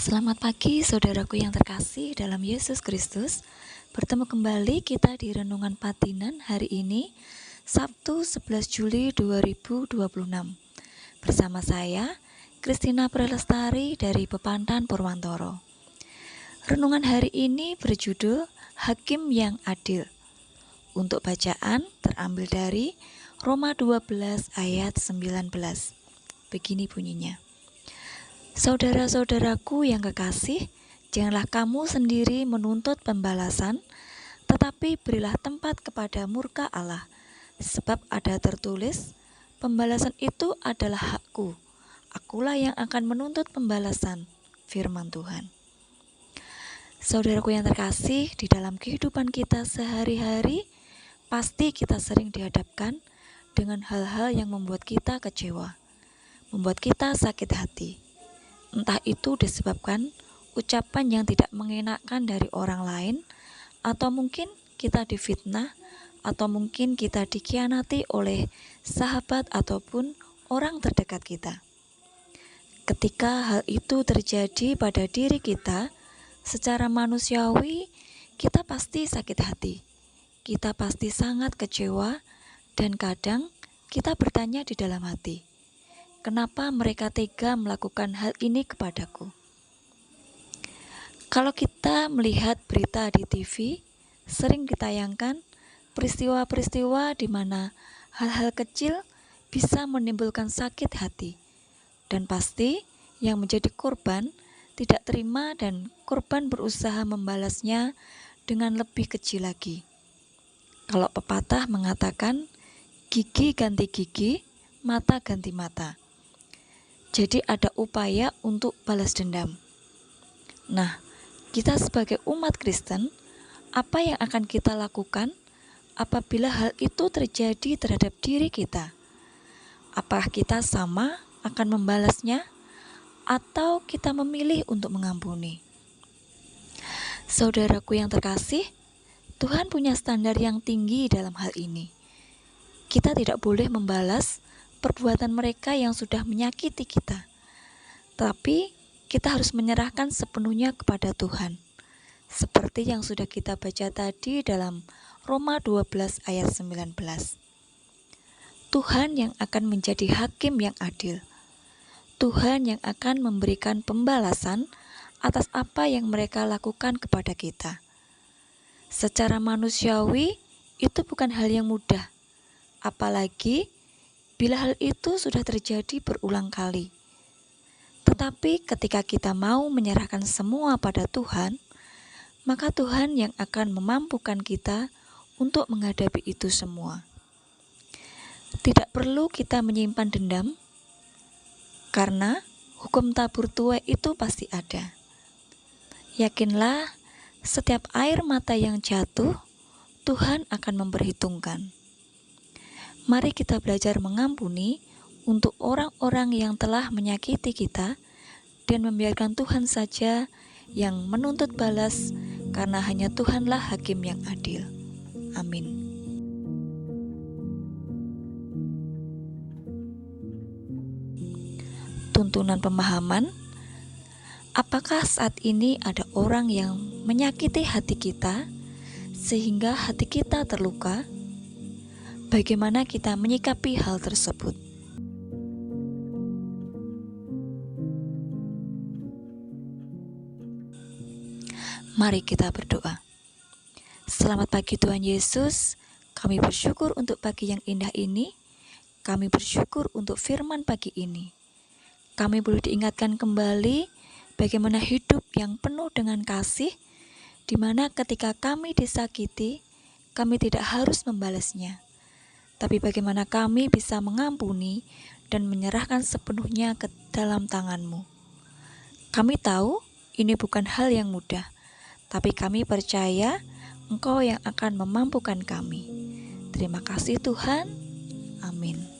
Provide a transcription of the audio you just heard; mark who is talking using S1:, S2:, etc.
S1: Selamat pagi saudaraku yang terkasih dalam Yesus Kristus. Bertemu kembali kita di Renungan Patinan hari ini, Sabtu 11 Juli 2026. Bersama saya, Kristina Prelestari dari Pepantan Purwantoro. Renungan hari ini berjudul Hakim yang Adil. Untuk bacaan terambil dari Roma 12 ayat 19. Begini bunyinya. Saudara-saudaraku yang kekasih, janganlah kamu sendiri menuntut pembalasan, tetapi berilah tempat kepada murka Allah. Sebab ada tertulis, pembalasan itu adalah hakku. Akulah yang akan menuntut pembalasan, firman Tuhan. Saudaraku yang terkasih, di dalam kehidupan kita sehari-hari, pasti kita sering dihadapkan dengan hal-hal yang membuat kita kecewa, membuat kita sakit hati. Entah itu disebabkan ucapan yang tidak mengenakan dari orang lain, atau mungkin kita difitnah, atau mungkin kita dikhianati oleh sahabat ataupun orang terdekat kita. Ketika hal itu terjadi pada diri kita, secara manusiawi kita pasti sakit hati. Kita pasti sangat kecewa dan kadang kita bertanya di dalam hati, kenapa mereka tega melakukan hal ini kepadaku? Kalau kita melihat berita di TV, sering ditayangkan peristiwa-peristiwa di mana hal-hal kecil bisa menimbulkan sakit hati. Dan pasti yang menjadi korban tidak terima dan korban berusaha membalasnya dengan lebih kecil lagi. Kalau pepatah mengatakan, gigi ganti gigi, mata ganti mata. Jadi ada upaya untuk balas dendam. Nah, kita sebagai umat Kristen, apa yang akan kita lakukan apabila hal itu terjadi terhadap diri kita? Apakah kita sama akan membalasnya atau kita memilih untuk mengampuni? Saudaraku yang terkasih, Tuhan punya standar yang tinggi dalam hal ini. Kita tidak boleh membalas perbuatan mereka yang sudah menyakiti kita. Tapi kita harus menyerahkan sepenuhnya kepada Tuhan. Seperti yang sudah kita baca tadi dalam Roma 12 ayat 19. Tuhan yang akan menjadi hakim yang adil. Tuhan yang akan memberikan pembalasan atas apa yang mereka lakukan kepada kita. Secara manusiawi itu bukan hal yang mudah. Apalagi bila hal itu sudah terjadi berulang kali. Tetapi ketika kita mau menyerahkan semua pada Tuhan, maka Tuhan yang akan memampukan kita untuk menghadapi itu semua. Tidak perlu kita menyimpan dendam, karena hukum tabur tuai itu pasti ada. Yakinlah, setiap air mata yang jatuh, Tuhan akan memperhitungkan. Mari kita belajar mengampuni untuk orang-orang yang telah menyakiti kita dan membiarkan Tuhan saja yang menuntut balas, karena hanya Tuhanlah hakim yang adil. Amin. Tuntunan pemahaman. Apakah saat ini ada orang yang menyakiti hati kita sehingga hati kita terluka? Bagaimana kita menyikapi hal tersebut? Mari kita berdoa. Selamat pagi Tuhan Yesus, kami bersyukur untuk pagi yang indah ini. Kami bersyukur untuk firman pagi ini. Kami boleh diingatkan kembali bagaimana hidup yang penuh dengan kasih, di mana ketika kami disakiti, kami tidak harus membalasnya. Tapi bagaimana kami bisa mengampuni dan menyerahkan sepenuhnya ke dalam tangan-Mu. Kami tahu ini bukan hal yang mudah, tapi kami percaya Engkau yang akan memampukan kami. Terima kasih Tuhan. Amin.